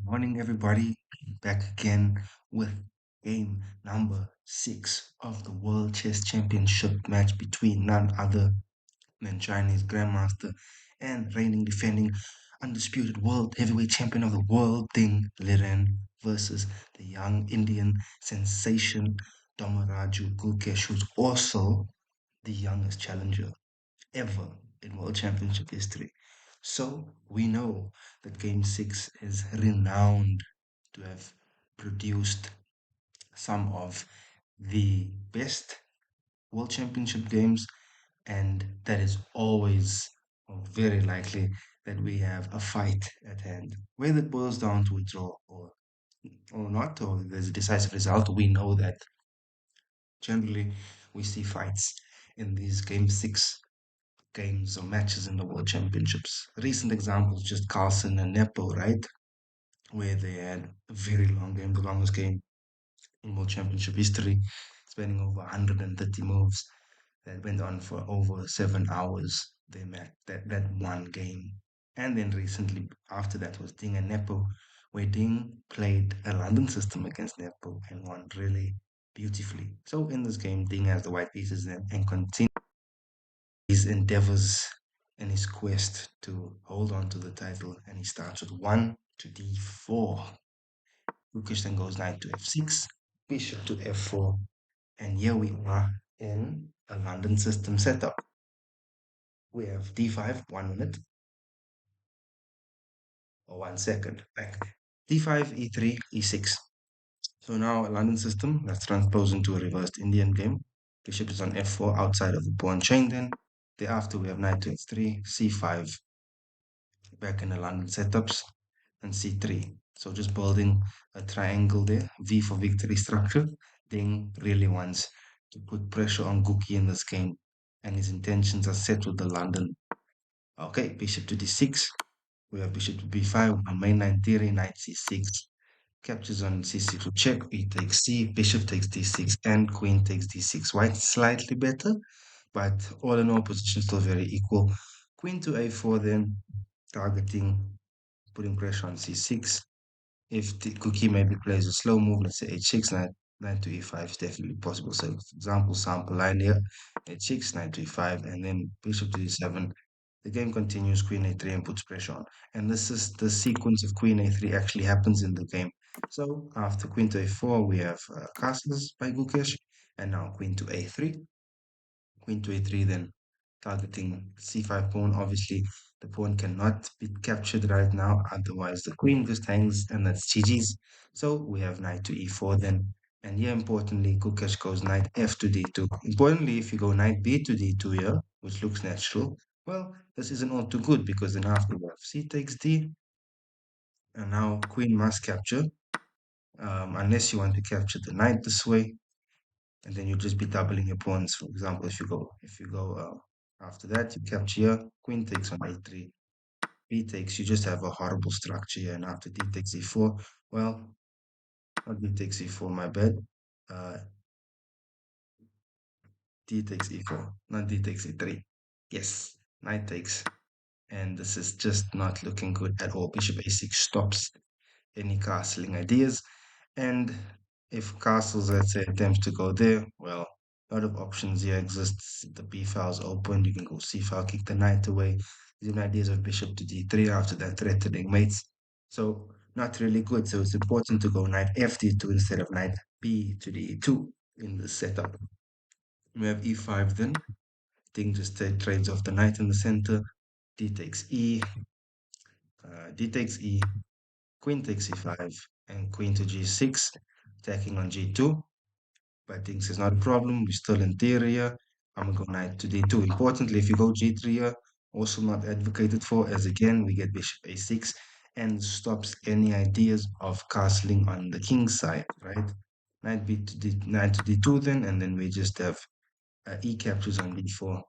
Morning, everybody. Back again with game number 6 of the World Chess Championship match between none other than Chinese Grandmaster and reigning defending undisputed world heavyweight champion of the world, Ding Liren, versus the young Indian sensation Domaraju Gukesh, who's also the youngest challenger ever in World Championship history. So we know that Game 6 is renowned to have produced some of the best World Championship games, and that is always or very likely that we have a fight at hand. Whether it boils down to a draw or not, or there's a decisive result, we know that generally we see fights in these Game 6 games or matches in the World Championships. Recent examples, just Carlsen and Nepo, right? Where they had a very long game, the longest game in World Championship history, spanning over 130 moves that went on for over 7 hours. They met that one game. And then recently, after that, was Ding and Nepo, where Ding played a London system against Nepo and won really beautifully. So in this game, Ding has the white pieces and continues his endeavors in his quest to hold on to the title, and he starts with 1 to d4. Gukesh then goes knight to f6, bishop to f4, and here we are in a London system setup. We have d5, 1 minute, or 1 second, back. d5, e3, e6. So now a London system that's transposed into a reversed Indian game. Bishop is on f4 outside of the pawn chain then. Thereafter we have knight to f3, c5, back in the London setups, and c3. So just building a triangle there, V for victory structure. Ding really wants to put pressure on Guki in this game, and his intentions are set with the London. Okay, bishop to d6. We have bishop to b5, our mainline theory, knight c6. Captures on c6 to check, b takes c, bishop takes d6, and queen takes d6. White slightly better, but all in all, position still very equal. Queen to a4 then, targeting, putting pressure on c6. If the Cookie maybe plays a slow move, let's say h6, knight to e5 is definitely possible. So, for example, sample line here, h6, knight to e5, and then bishop to e7. The game continues, queen a3, and puts pressure on. And this is the sequence of queen a3 actually happens in the game. So after queen to a4, we have castles by Gukesh, and now queen to a3. Queen to a3, then targeting c5 pawn. Obviously, the pawn cannot be captured right now, otherwise the queen just hangs, and that's GG's. So we have knight to e4 then. And here, importantly, Gukesh goes knight f to d2. Importantly, if you go knight b to d2 here, which looks natural, well, this isn't all too good because then after we have c takes d, and now queen must capture, unless you want to capture the knight this way, and then you'll just be doubling your pawns. For example, if you go after that, you capture here, queen takes on a3, b takes, you just have a horrible structure here, and after d takes e4, well, not d takes e4, my bad, uh, d takes e4, not d takes e3. Yes, knight takes, and this is just not looking good at all. Bishop a6 stops any castling ideas. And if castles, let's say, attempts to go there, well, a lot of options here exists. The b file is open. You can go c file, kick the knight away. Even ideas of bishop to d3 after that threatening mates. So not really good. So it's important to go knight f d2 instead of knight b to d2 in the setup. We have e5 then. Thing just trades off the knight in the center. D takes e, d takes e, queen takes e5, and queen to g6, attacking on g2. But things is not a problem. We're still in theory here. I'm gonna go knight to d2. Importantly, if you go g3 here, also not advocated for, as again, we get bishop a6 and stops any ideas of castling on the king's side, right? Knight to d2 then, and then we just have e captures on d4,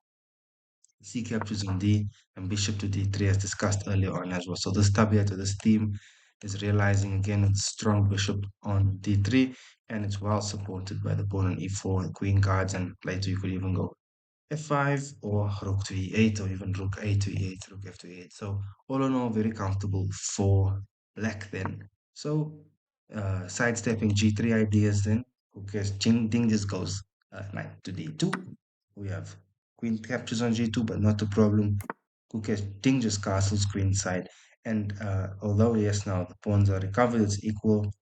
c captures on d, and bishop to d3 as discussed earlier on as well. So this tabia to this theme is realizing again it's strong bishop on d3, and it's well supported by the pawn on e4 and queen guards, and later you could even go f5 or rook to e8 or even rook a to e8, rook f to e8. So all in all, very comfortable for black then. So, sidestepping G3 ideas then, because Ding just goes knight to D2. We have queen captures on G2, but not a problem. Gukesh Ding just castles queen side. And although, yes, now the pawns are recovered, it's equal.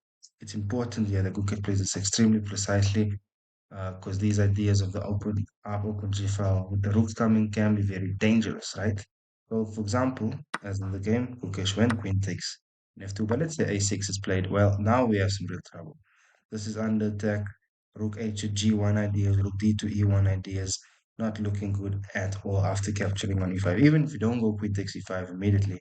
It's important here that Gukesh plays this extremely precisely because these ideas of the open G file with the rooks coming can be very dangerous, right? So, for example, as in the game, Gukesh went queen takes f2, but let's say a6 is played. Well, now we have some real trouble. This is under attack. Rook h to g1 ideas, rook d to e1 ideas, not looking good at all after capturing on e5. Even if you don't go queen takes e5 immediately,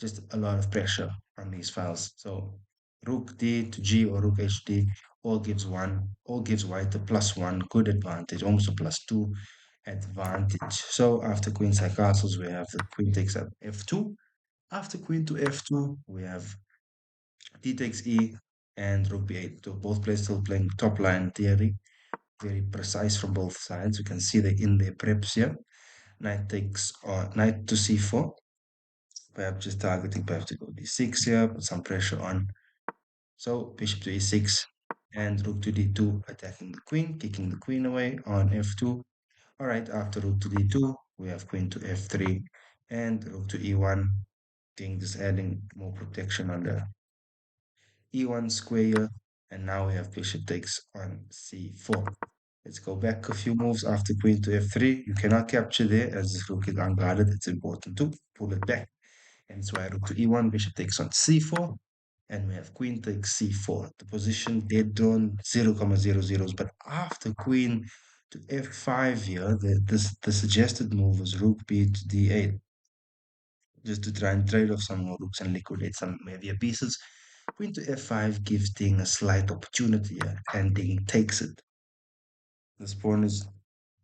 just a lot of pressure on these files. So rook d to g or rook hd all gives white a +1 good advantage, almost a +2 advantage. So after queen side castles, we have the queen takes up f2. After queen to f2, we have d takes e and rook b8. So both players still playing top line theory, very precise from both sides. You can see they in their preps here. Knight to c4. Perhaps just targeting perhaps to go d6 here, put some pressure on. So bishop to e6 and rook to d2, attacking the queen, kicking the queen away on f2. All right, after rook to d2, we have queen to f3 and rook to e1, king just adding more protection on the e1 square. And now we have bishop takes on c4. Let's go back a few moves after queen to f3. You cannot capture there as this rook is unguarded. It's important to pull it back. And so I rook to e1, bishop takes on c4, and we have queen takes c4. The position dead on 0,00s, but after queen to f5 here, the suggested move was rook b to d8, just to try and trade off some more rooks and liquidate some heavier pieces. Queen to f5 gives Ding a slight opportunity here, and Ding takes it. This pawn is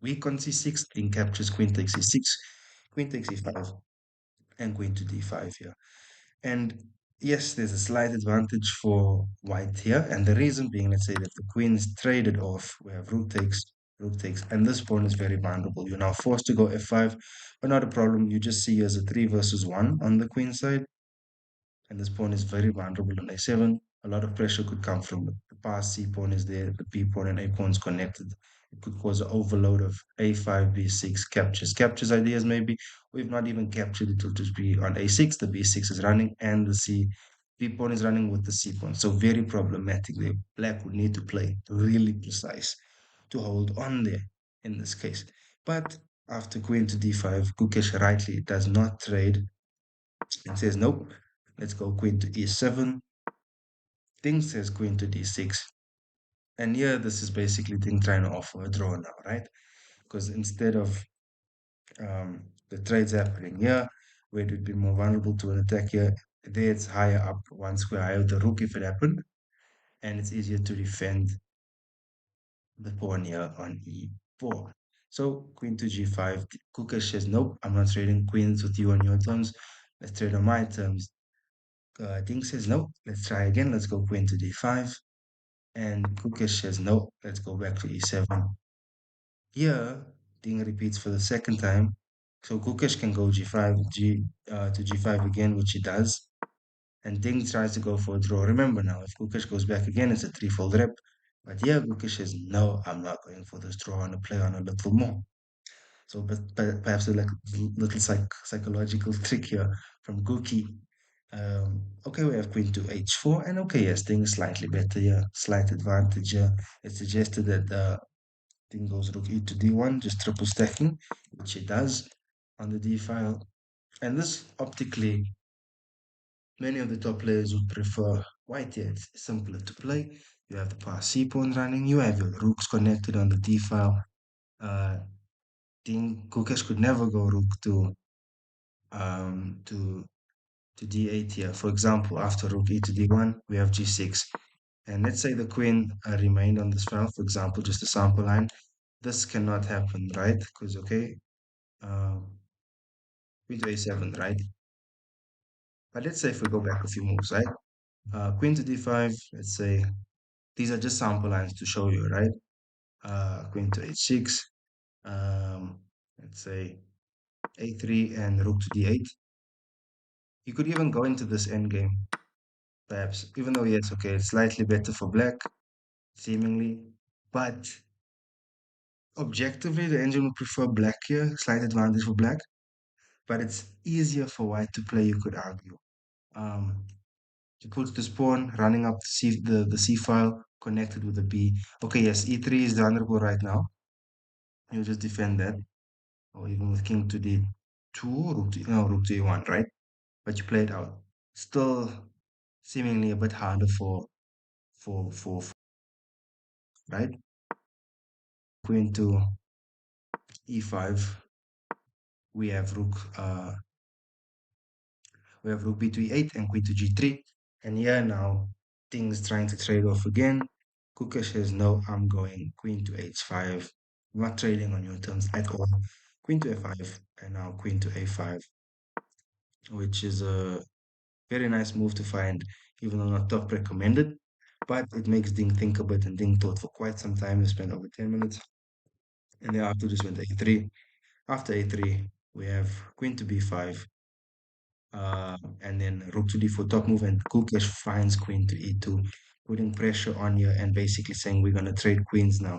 weak on c6, Ding captures queen takes e6, queen takes e5, and queen to d5 here. And yes, there's a slight advantage for white here. And the reason being, let's say that the queen is traded off. We have rook takes, and this pawn is very vulnerable. You're now forced to go f5, but not a problem. You just see as a 3 versus 1 on the queen side. And this pawn is very vulnerable on a7. A lot of pressure could come from the pass c pawn is there, the b pawn and a pawn is connected. It could cause an overload of a5, b6 captures ideas maybe. We've not even captured it, will just be on a6. The b6 is running and the b pawn is running with the c pawn. So very problematic there. Black would need to play really precise to hold on there in this case. But after queen to d5, Gukesh rightly does not trade and says, nope, let's go queen to e7. Ding says queen to d6. And here, this is basically Ding trying to offer a draw now, right? Because instead of the trades happening here, where it would be more vulnerable to an attack here, there it's higher up, one square higher with the rook if it happened. And it's easier to defend the pawn here on e4. So queen to g5. Gukesh says, nope, I'm not trading queens with you on your terms. Let's trade on my terms. Ding says, no, let's try again. Let's go queen to d5. And Gukesh says, no, let's go back to e7. Here, Ding repeats for the second time. So Gukesh can go g5, to g5 again, which he does. And Ding tries to go for a draw. Remember now, if Gukesh goes back again, it's a threefold rep. But here, Gukesh says, no, I'm not going for this draw. I want to play on a little more. So, but perhaps a like little psychological trick here from Guki. Okay, we have queen to h4, and okay, yes, Ding is slightly better here, slight advantage here. It's suggested that Ding goes rook e to d1, just triple stacking, which it does on the d file. And this optically, many of the top players would prefer white here. It's simpler to play. You have the pass c pawn running, you have your rooks connected on the d file. Ding Gukesh could never go rook um to to d8 here. For example, after rook e to d1, we have g6. And let's say the queen remained on this file, for example, just a sample line. This cannot happen, right? Because, okay, queen to a7, right? But let's say if we go back a few moves, right? Queen to d5, let's say, these are just sample lines to show you, right? Queen to h6, um, let's say a3 and rook to d8. You could even go into this endgame Perhaps, even though yes, okay, it's slightly better for black, seemingly, but objectively, the engine would prefer black here, slight advantage for black, but it's easier for white to play, you could argue. Um, he puts the pawn running up the C file connected with the B. Okay, yes, E3 is vulnerable right now. You just defend that, or even with king to D2, rook to E1, right? But you play it out. Still seemingly a bit harder for right? Queen to E5. We have rook B to E8 and queen to G3. And here now things trying to trade off again. Gukesh says no, I'm going queen to H5. I'm not trading on your terms at all. Queen to F5 and now queen to A5, which is a very nice move to find, even though not top recommended. But it makes Ding think a bit, and Ding thought for quite some time. He spent over 10 minutes. And thereafter just went A3. After A3, we have queen to B5, and then rook to D4 top move, and Gukesh finds queen to E2, putting pressure on here and basically saying we're going to trade queens now.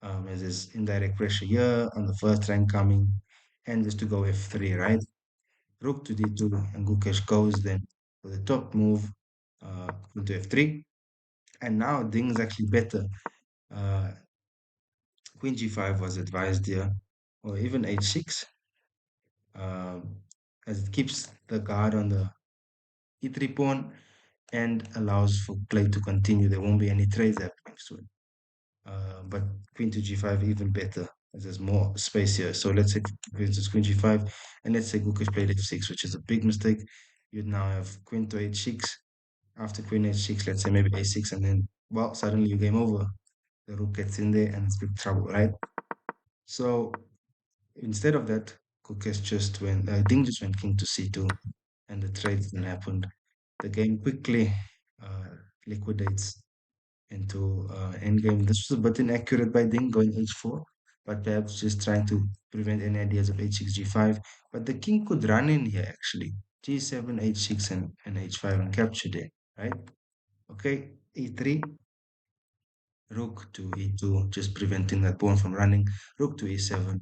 As there's indirect pressure here on the first rank coming, and just to go F3, right? Rook to D2, and Gukesh goes then for the top move, into F3. And now Ding's actually better. Uh, Queen G5 was advised here, or even H6, um, as it keeps the guard on the E3 pawn and allows for play to continue. There won't be any trades happening soon. But queen to G5 even better, as there's more space here. So let's say for instance queen G5, and let's say Gukesh played F6, which is a big mistake. You'd now have queen to H6. After queen H6, let's say maybe A6, and then well, suddenly you game over. The rook gets in there and it's big trouble, right? So instead of that, Gukesh just went, Ding just went king to C2, and the trades then happened. The game quickly uh, liquidates into endgame. This was a bit inaccurate by Ding going h4, but perhaps just trying to prevent any ideas of h6, g5. But the king could run in here actually. g7, h6, and h5 and capture it, right? Okay, e3, rook to e2, just preventing that pawn from running. Rook to e7,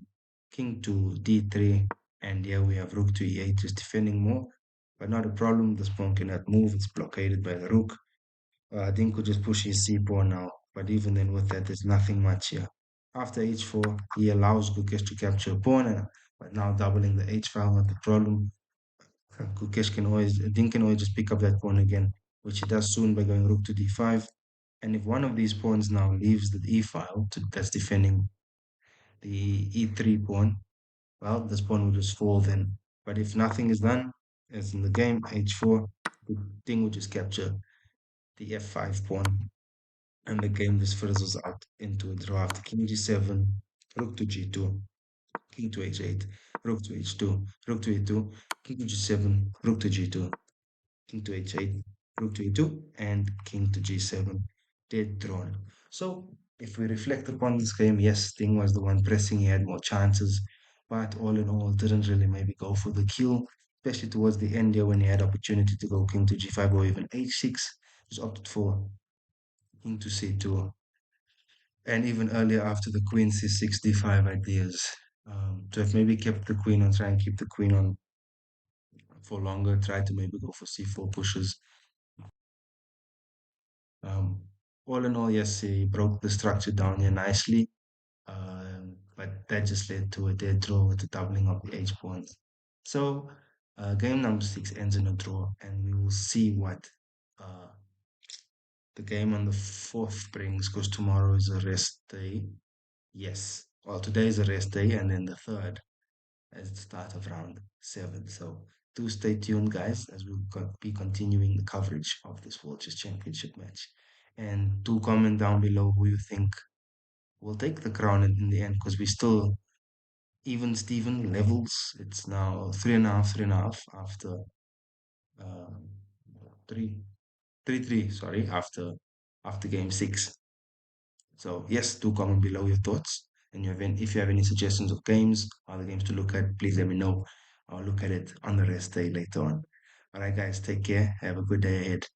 king to d3, and here we have rook to e8, just defending more. But not a problem, this pawn cannot move, it's blockaded by the rook. Ding could just push his c-pawn now, but even then with that, there's nothing much here. After h4, he allows Gukesh to capture a pawn, but now doubling the h-file, not the problem. Ding can always just pick up that pawn again, which he does soon by going rook to d5. And if one of these pawns now leaves the e-file that's defending the e3 pawn, well, this pawn will just fall then. But if nothing is done, as in the game, h4, Ding will just capture the f5 pawn, and the game just fizzles out into a draw after king g7, rook to g2, king to h8, rook to h2, rook to e2, king to g7, rook to g2, king to h8, rook to e2, and king to g7, dead drawn. So if we reflect upon this game, yes, Ding was the one pressing, he had more chances, but all in all, didn't really maybe go for the kill, especially towards the end here when he had opportunity to go king to g5 or even h6, just opted for king to c2, and even earlier after the queen c6 d5 ideas, to have maybe kept the queen on, try and keep the queen on for longer, try to maybe go for c4 pushes. um, all in all, yes, he broke the structure down here nicely, but that just led to a dead draw with the doubling of the h pawns. So game number 6 ends in a draw, and we will see what uh, the game on the 4th brings, because tomorrow is a rest day. Yes. Well, today is a rest day, and then the third is the start of round 7. So do stay tuned, guys, as we'll be continuing the coverage of this World Chess Championship match. And do comment down below who you think will take the crown in the end, because we still even Steven levels. It's now three and a half after uh, three, 3-3. Sorry, after game 6. So yes, do comment below your thoughts. And if you have any suggestions of games, other games to look at, please let me know. I'll look at it on the rest day later on. All right, guys, take care. Have a good day ahead.